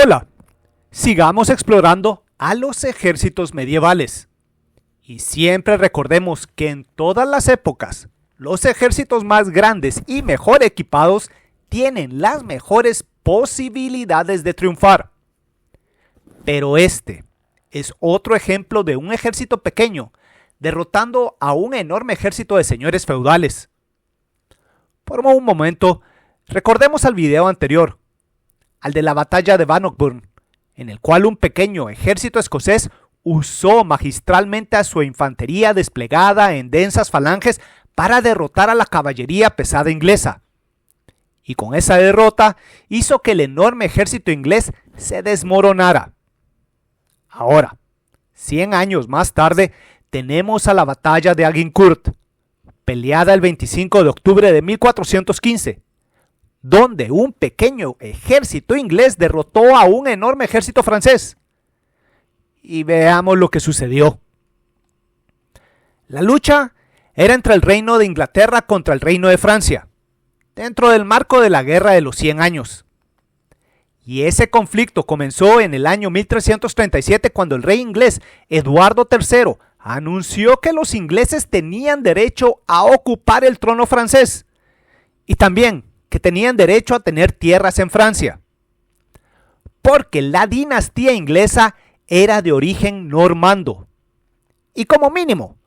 Hola, sigamos explorando a los ejércitos medievales. Y siempre recordemos que en todas las épocas, los ejércitos más grandes y mejor equipados tienen las mejores posibilidades de triunfar. Pero este es otro ejemplo de un ejército pequeño derrotando a un enorme ejército de señores feudales. Por un momento, recordemos al video anterior, al de la batalla de Bannockburn, en el cual un pequeño ejército escocés usó magistralmente a su infantería desplegada en densas falanges para derrotar a la caballería pesada inglesa. Y con esa derrota hizo que el enorme ejército inglés se desmoronara. Ahora, 100 años más tarde, tenemos a la batalla de Agincourt, peleada el 25 de octubre de 1415, donde un pequeño ejército inglés derrotó a un enorme ejército francés. Y veamos lo que sucedió. La lucha era entre el reino de Inglaterra contra el reino de Francia, dentro del marco de la Guerra de los 100 años. Y ese conflicto comenzó en el año 1337 cuando el rey inglés Eduardo III anunció que los ingleses tenían derecho a ocupar el trono francés y también que tenían derecho a tener tierras en Francia, porque la dinastía inglesa era de origen normando y como mínimo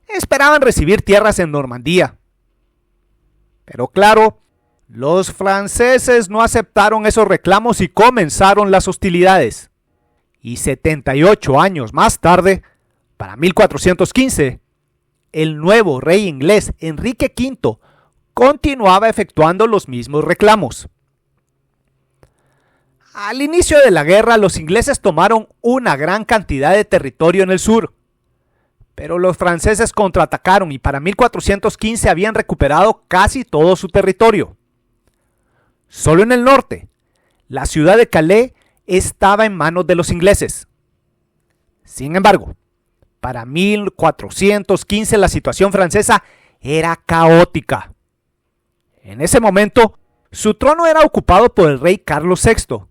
esperaban recibir tierras en Normandía. Pero claro, los franceses no aceptaron esos reclamos y comenzaron las hostilidades. Y 78 años más tarde, para 1415, el nuevo rey inglés Enrique V continuaba efectuando los mismos reclamos. Al inicio de la guerra, los ingleses tomaron una gran cantidad de territorio en el sur, pero los franceses contraatacaron y para 1415 habían recuperado casi todo su territorio. Solo en el norte, la ciudad de Calais estaba en manos de los ingleses. Sin embargo, para 1415 la situación francesa era caótica. En ese momento, su trono era ocupado por el rey Carlos VI,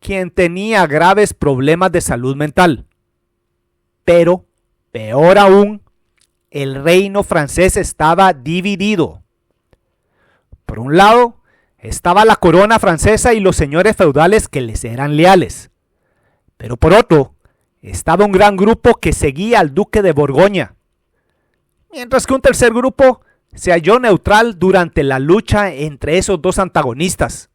quien tenía graves problemas de salud mental. Pero, peor aún, el reino francés estaba dividido. Por un lado, estaba la corona francesa y los señores feudales que les eran leales. Pero por otro, estaba un gran grupo que seguía al duque de Borgoña, mientras que un tercer grupo se halló neutral durante la lucha entre esos dos antagonistas.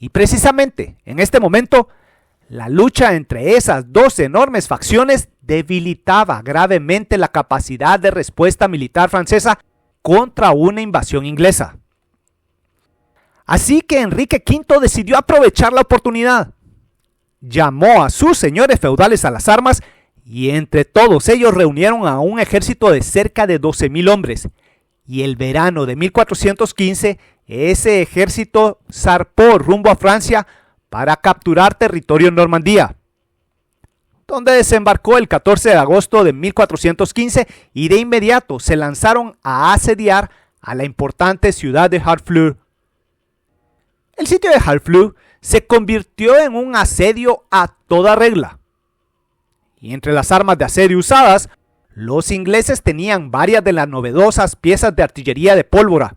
Y precisamente en este momento, la lucha entre esas dos enormes facciones debilitaba gravemente la capacidad de respuesta militar francesa contra una invasión inglesa. Así que Enrique V decidió aprovechar la oportunidad. Llamó a sus señores feudales a las armas y entre todos ellos reunieron a un ejército de cerca de 12,000 hombres. Y el verano de 1415, ese ejército zarpó rumbo a Francia para capturar territorio en Normandía, donde desembarcó el 14 de agosto de 1415 y de inmediato se lanzaron a asediar a la importante ciudad de Harfleur. El sitio de Harfleur se convirtió en un asedio a toda regla. Y entre las armas de asedio usadas, los ingleses tenían varias de las novedosas piezas de artillería de pólvora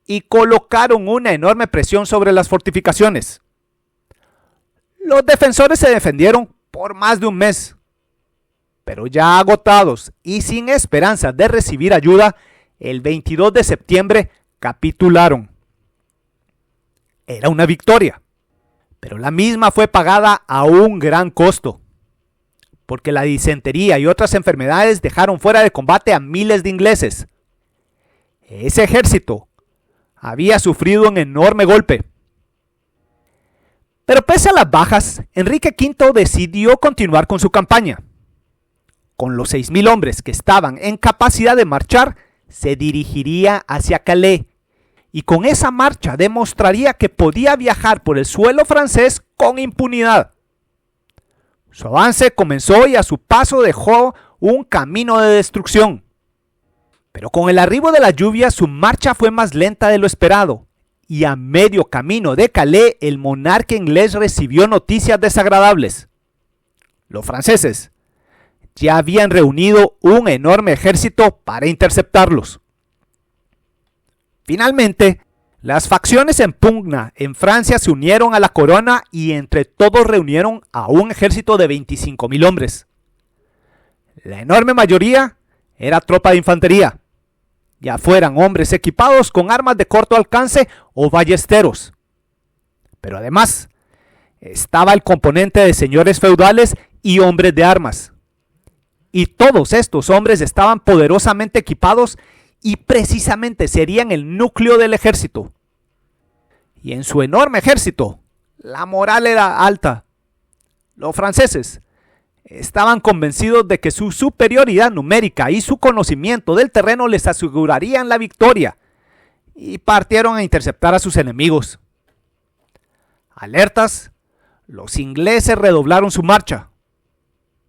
y colocaron una enorme presión sobre las fortificaciones. Los defensores se defendieron por más de un mes, pero ya agotados y sin esperanza de recibir ayuda, el 22 de septiembre capitularon. Era una victoria, pero la misma fue pagada a un gran costo, porque la disentería y otras enfermedades dejaron fuera de combate a miles de ingleses. Ese ejército había sufrido un enorme golpe. Pero pese a las bajas, Enrique V decidió continuar con su campaña. con los 6.000 hombres que estaban en capacidad de marchar, se dirigiría hacia Calais y con esa marcha demostraría que podía viajar por el suelo francés con impunidad. Su avance comenzó y a su paso dejó un camino de destrucción. Pero con el arribo de la lluvia su marcha fue más lenta de lo esperado y a medio camino de Calais el monarca inglés recibió noticias desagradables. Los franceses ya habían reunido un enorme ejército para interceptarlos. Finalmente, las facciones en pugna en Francia se unieron a la corona y entre todos reunieron a un ejército de 25.000 hombres. La enorme mayoría era tropa de infantería, ya fueran hombres equipados con armas de corto alcance o ballesteros. Pero además, estaba el componente de señores feudales y hombres de armas. Y todos estos hombres estaban poderosamente equipados y precisamente serían el núcleo del ejército. Y en su enorme ejército, la moral era alta. Los franceses estaban convencidos de que su superioridad numérica y su conocimiento del terreno les asegurarían la victoria y partieron a interceptar a sus enemigos. Alertas, los ingleses redoblaron su marcha,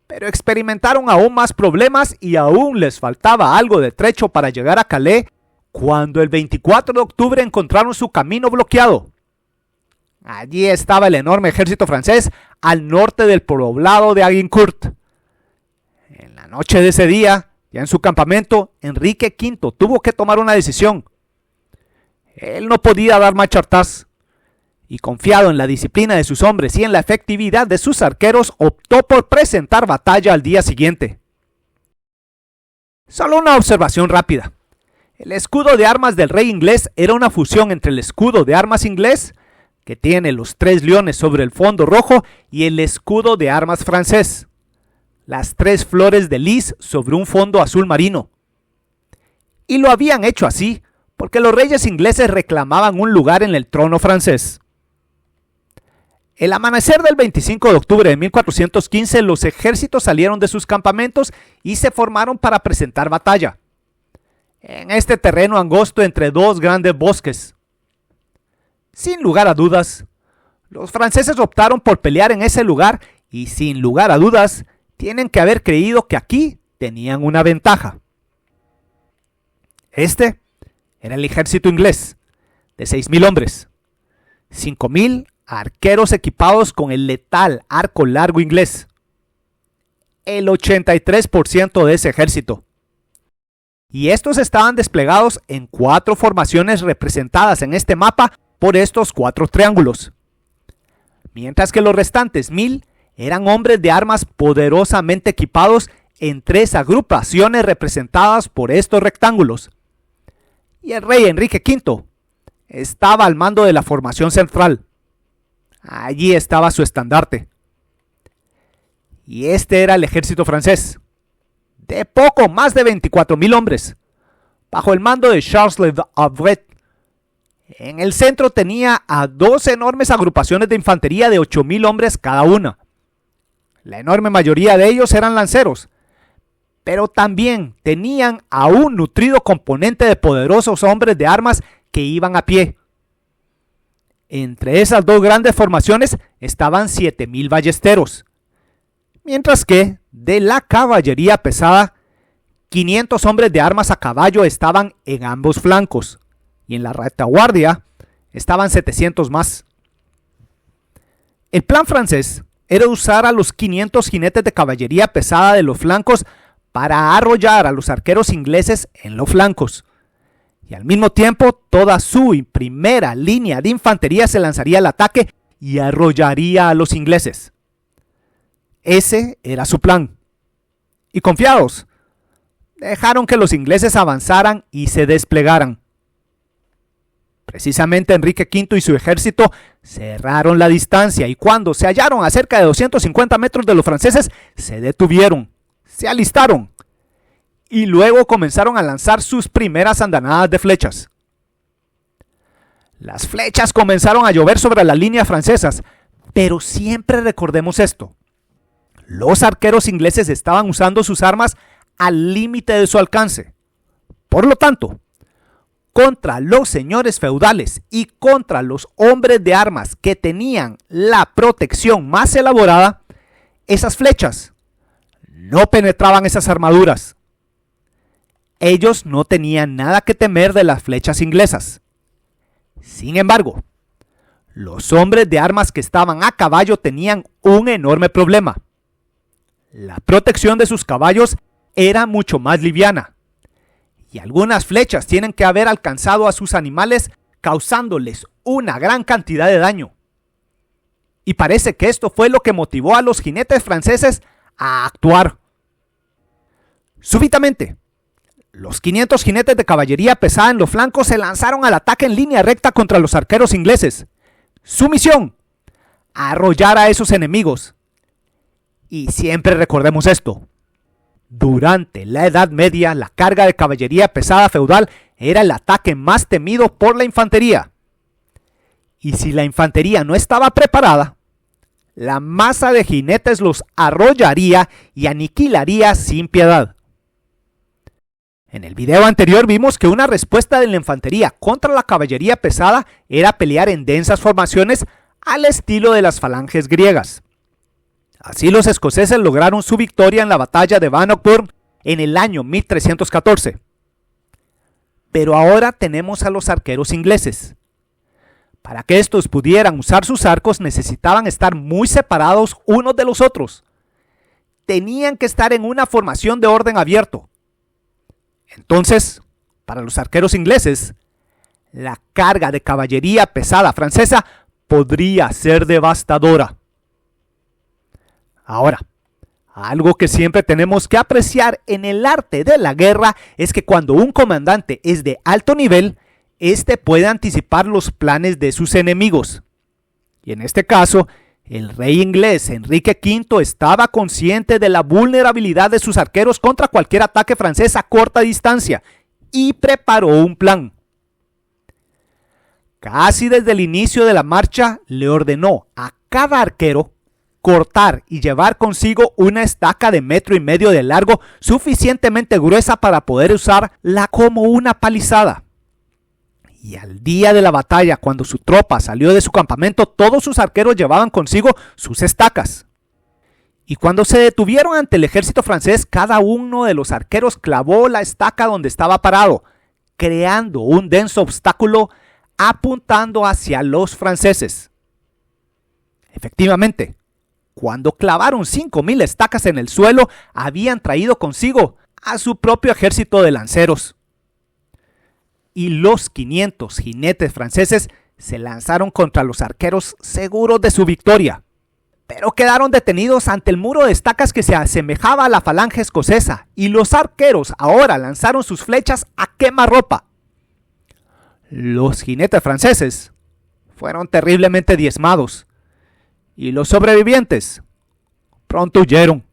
pero experimentaron aún más problemas y aún les faltaba algo de trecho para llegar a Calais cuando el 24 de octubre encontraron su camino bloqueado. Allí estaba el enorme ejército francés al norte del poblado de Agincourt. En la noche de ese día, ya en su campamento, Enrique V tuvo que tomar una decisión. Él no podía dar marcha atrás y confiado en la disciplina de sus hombres y en la efectividad de sus arqueros, optó por presentar batalla al día siguiente. Solo una observación rápida. El escudo de armas del rey inglés era una fusión entre el escudo de armas inglés, que tiene los 3 leones sobre el fondo rojo, y el escudo de armas francés, las 3 flores de lis sobre un fondo azul marino. Y lo habían hecho así porque los reyes ingleses reclamaban un lugar en el trono francés. El amanecer del 25 de octubre de 1415 los ejércitos salieron de sus campamentos y se formaron para presentar batalla en este terreno angosto entre 2 grandes bosques. Sin lugar a dudas, los franceses optaron por pelear en ese lugar y sin lugar a dudas tienen que haber creído que aquí tenían una ventaja. Este era el ejército inglés de 6.000 hombres, 5.000 arqueros equipados con el letal arco largo inglés, el 83% de ese ejército. Y estos estaban desplegados en 4 formaciones representadas en este mapa por estos 4 triángulos, mientras que los restantes 1.000 eran hombres de armas poderosamente equipados en 3 agrupaciones representadas por estos rectángulos. Y el rey Enrique V estaba al mando de la formación central. Allí estaba su estandarte. Y este era el ejército francés, de poco más de 24.000 hombres, bajo el mando de Charles Le Havret. En el centro tenía a 2 enormes agrupaciones de infantería de 8.000 hombres cada una. La enorme mayoría de ellos eran lanceros, pero también tenían a un nutrido componente de poderosos hombres de armas que iban a pie. Entre esas 2 grandes formaciones estaban 7.000 ballesteros, mientras que de la caballería pesada, 500 hombres de armas a caballo estaban en ambos flancos, y en la retaguardia estaban 700 más. El plan francés era usar a los 500 jinetes de caballería pesada de los flancos para arrollar a los arqueros ingleses en los flancos, y al mismo tiempo toda su primera línea de infantería se lanzaría al ataque y arrollaría a los ingleses. Ese era su plan. Y confiados, dejaron que los ingleses avanzaran y se desplegaran. Precisamente Enrique V y su ejército cerraron la distancia y cuando se hallaron a cerca de 250 metros de los franceses, se detuvieron, se alistaron y luego comenzaron a lanzar sus primeras andanadas de flechas. Las flechas comenzaron a llover sobre las líneas francesas, pero siempre recordemos esto: los arqueros ingleses estaban usando sus armas al límite de su alcance. Por lo tanto, contra los señores feudales y contra los hombres de armas que tenían la protección más elaborada, esas flechas no penetraban esas armaduras. Ellos no tenían nada que temer de las flechas inglesas. Sin embargo, los hombres de armas que estaban a caballo tenían un enorme problema. La protección de sus caballos era mucho más liviana, y algunas flechas tienen que haber alcanzado a sus animales causándoles una gran cantidad de daño. Y parece que esto fue lo que motivó a los jinetes franceses a actuar. Súbitamente, los 500 jinetes de caballería pesada en los flancos se lanzaron al ataque en línea recta contra los arqueros ingleses. Su misión: arrollar a esos enemigos. Y siempre recordemos esto: durante la Edad Media, la carga de caballería pesada feudal era el ataque más temido por la infantería. Y si la infantería no estaba preparada, la masa de jinetes los arrollaría y aniquilaría sin piedad. En el video anterior vimos que una respuesta de la infantería contra la caballería pesada era pelear en densas formaciones al estilo de las falanges griegas. Así los escoceses lograron su victoria en la batalla de Bannockburn en el año 1314. Pero ahora tenemos a los arqueros ingleses. Para que estos pudieran usar sus arcos necesitaban estar muy separados unos de los otros. Tenían que estar en una formación de orden abierto. Entonces, para los arqueros ingleses, la carga de caballería pesada francesa podría ser devastadora. Ahora, algo que siempre tenemos que apreciar en el arte de la guerra es que cuando un comandante es de alto nivel, este puede anticipar los planes de sus enemigos. Y en este caso, el rey inglés Enrique V estaba consciente de la vulnerabilidad de sus arqueros contra cualquier ataque francés a corta distancia y preparó un plan. Casi desde el inicio de la marcha le ordenó a cada arquero cortar y llevar consigo una estaca de 1,5 metros de largo suficientemente gruesa para poder usarla como una palizada. Y al día de la batalla, cuando su tropa salió de su campamento, todos sus arqueros llevaban consigo sus estacas. Y cuando se detuvieron ante el ejército francés, cada uno de los arqueros clavó la estaca donde estaba parado, creando un denso obstáculo apuntando hacia los franceses. Efectivamente, cuando clavaron 5,000 estacas en el suelo, habían traído consigo a su propio ejército de lanceros. Y los 500 jinetes franceses se lanzaron contra los arqueros seguros de su victoria, pero quedaron detenidos ante el muro de estacas que se asemejaba a la falange escocesa, y los arqueros ahora lanzaron sus flechas a quemarropa. Los jinetes franceses fueron terriblemente diezmados, y los sobrevivientes pronto huyeron.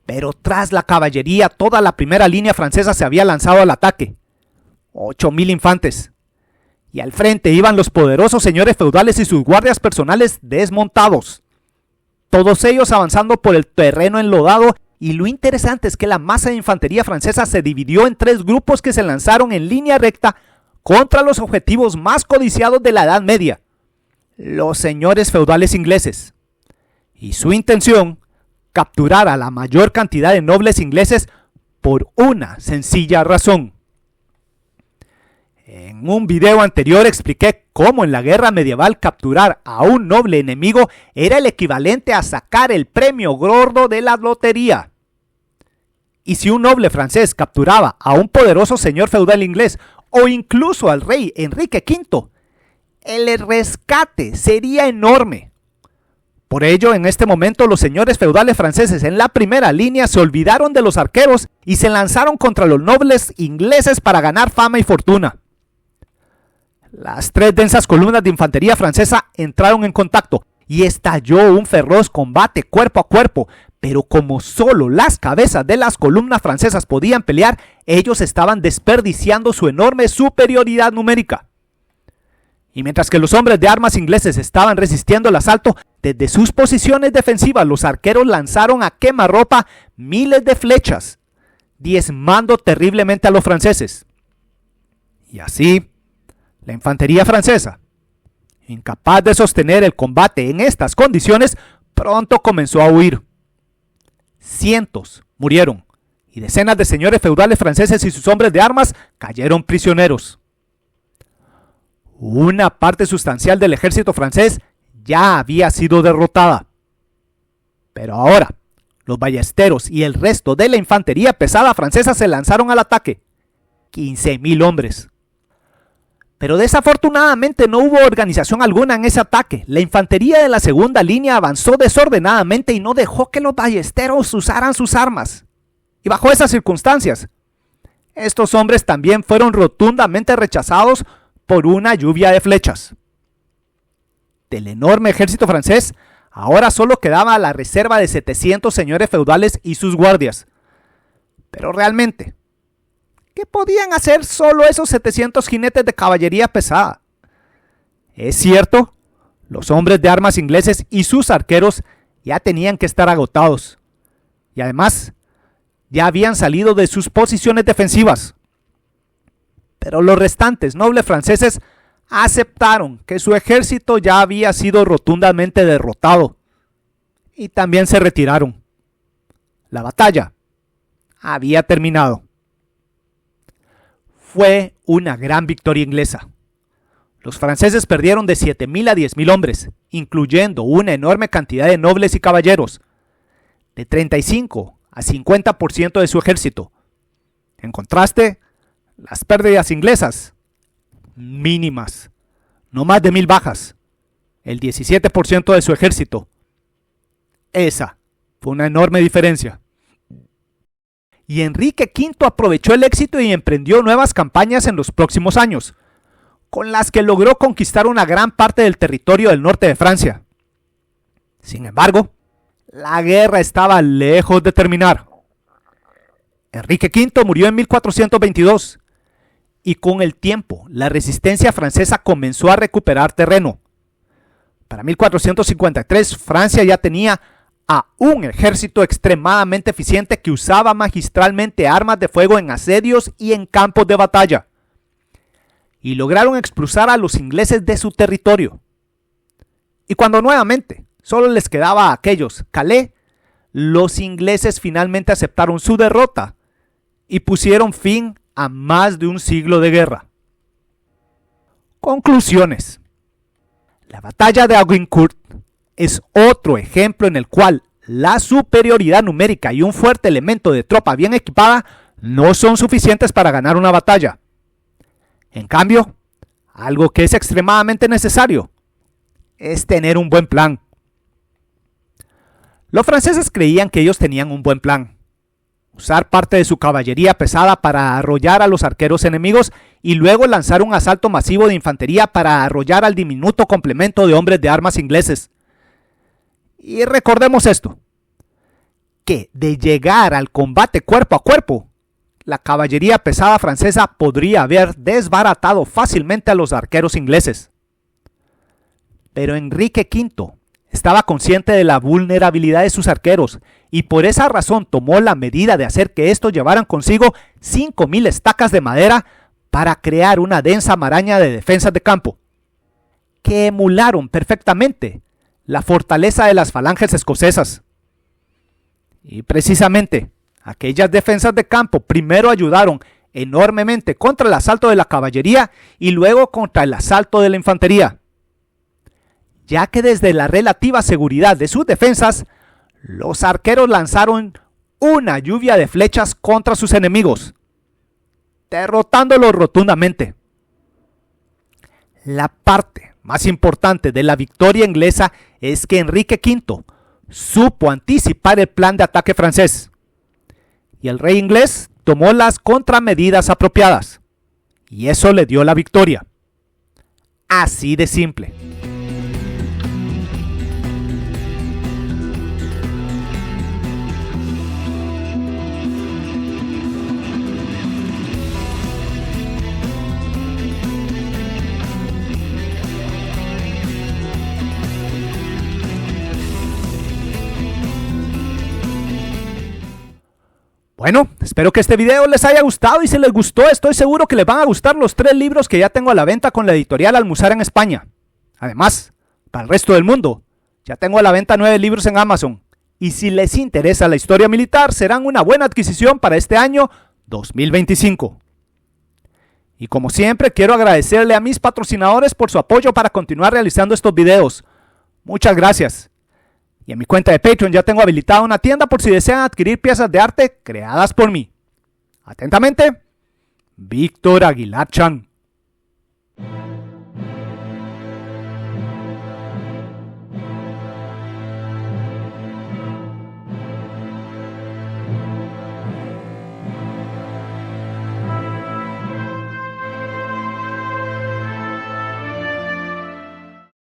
Pero tras la caballería, toda la primera línea francesa se había lanzado al ataque. 8,000 infantes, y al frente iban los poderosos señores feudales y sus guardias personales desmontados, todos ellos avanzando por el terreno enlodado. Y lo interesante es que la masa de infantería francesa se dividió en 3 grupos que se lanzaron en línea recta contra los objetivos más codiciados de la Edad Media, los señores feudales ingleses, y su intención: capturar a la mayor cantidad de nobles ingleses por una sencilla razón. En un video anterior expliqué cómo en la guerra medieval capturar a un noble enemigo era el equivalente a sacar el premio gordo de la lotería. Y si un noble francés capturaba a un poderoso señor feudal inglés o incluso al rey Enrique V, el rescate sería enorme. Por ello, en este momento los señores feudales franceses en la primera línea se olvidaron de los arqueros y se lanzaron contra los nobles ingleses para ganar fama y fortuna. Las 3 densas columnas de infantería francesa entraron en contacto y estalló un feroz combate cuerpo a cuerpo, pero como solo las cabezas de las columnas francesas podían pelear, ellos estaban desperdiciando su enorme superioridad numérica. Y mientras que los hombres de armas ingleses estaban resistiendo el asalto, desde sus posiciones defensivas los arqueros lanzaron a quemarropa miles de flechas, diezmando terriblemente a los franceses. Y así, la infantería francesa, incapaz de sostener el combate en estas condiciones, pronto comenzó a huir. Cientos murieron y decenas de señores feudales franceses y sus hombres de armas cayeron prisioneros. Una parte sustancial del ejército francés ya había sido derrotada. Pero ahora, los ballesteros y el resto de la infantería pesada francesa se lanzaron al ataque. 15,000 hombres. Pero desafortunadamente no hubo organización alguna en ese ataque. La infantería de la segunda línea avanzó desordenadamente y no dejó que los ballesteros usaran sus armas. Y bajo esas circunstancias, estos hombres también fueron rotundamente rechazados por una lluvia de flechas. Del enorme ejército francés, ahora solo quedaba la reserva de 700 señores feudales y sus guardias. Pero realmente, ¿qué podían hacer solo esos 700 jinetes de caballería pesada? Es cierto, los hombres de armas ingleses y sus arqueros ya tenían que estar agotados. Y además, ya habían salido de sus posiciones defensivas. Pero los restantes nobles franceses aceptaron que su ejército ya había sido rotundamente derrotado y también se retiraron. La batalla había terminado. Fue una gran victoria inglesa. Los franceses perdieron de 7,000 a 10,000 hombres, incluyendo una enorme cantidad de nobles y caballeros, de 35 a 50% de su ejército. En contraste, las pérdidas inglesas, mínimas, no más de 1,000 bajas, el 17% de su ejército. Esa fue una enorme diferencia. Y Enrique V aprovechó el éxito y emprendió nuevas campañas en los próximos años, con las que logró conquistar una gran parte del territorio del norte de Francia. Sin embargo, la guerra estaba lejos de terminar. Enrique V murió en 1422 y con el tiempo la resistencia francesa comenzó a recuperar terreno. Para 1453 Francia ya tenía a un ejército extremadamente eficiente que usaba magistralmente armas de fuego en asedios y en campos de batalla. Y lograron expulsar a los ingleses de su territorio. Y cuando nuevamente solo les quedaba a aquellos Calais, los ingleses finalmente aceptaron su derrota y pusieron fin a más de un siglo de guerra. Conclusiones. La batalla de Agincourt es otro ejemplo en el cual la superioridad numérica y un fuerte elemento de tropa bien equipada no son suficientes para ganar una batalla. En cambio, algo que es extremadamente necesario es tener un buen plan. Los franceses creían que ellos tenían un buen plan. Usar parte de su caballería pesada para arrollar a los arqueros enemigos y luego lanzar un asalto masivo de infantería para arrollar al diminuto complemento de hombres de armas ingleses. Y recordemos esto, que de llegar al combate cuerpo a cuerpo, la caballería pesada francesa podría haber desbaratado fácilmente a los arqueros ingleses. Pero Enrique V estaba consciente de la vulnerabilidad de sus arqueros y por esa razón tomó la medida de hacer que estos llevaran consigo 5,000 estacas de madera para crear una densa maraña de defensas de campo, que emularon perfectamente la fortaleza de las falanges escocesas. Y precisamente, aquellas defensas de campo primero ayudaron enormemente contra el asalto de la caballería y luego contra el asalto de la infantería, ya que desde la relativa seguridad de sus defensas, los arqueros lanzaron una lluvia de flechas contra sus enemigos, derrotándolos rotundamente. La parte más importante de la victoria inglesa es que Enrique V supo anticipar el plan de ataque francés, y el rey inglés tomó las contramedidas apropiadas, y eso le dio la victoria. Así de simple. Bueno, espero que este video les haya gustado y si les gustó estoy seguro que les van a gustar los 3 libros que ya tengo a la venta con la editorial Almuzara en España. Además, para el resto del mundo, ya tengo a la venta 9 libros en Amazon. Y si les interesa la historia militar, serán una buena adquisición para este año 2025. Y como siempre, quiero agradecerle a mis patrocinadores por su apoyo para continuar realizando estos videos. Muchas gracias. Y en mi cuenta de Patreon ya tengo habilitada una tienda por si desean adquirir piezas de arte creadas por mí. Atentamente, Víctor Aguilar Chan.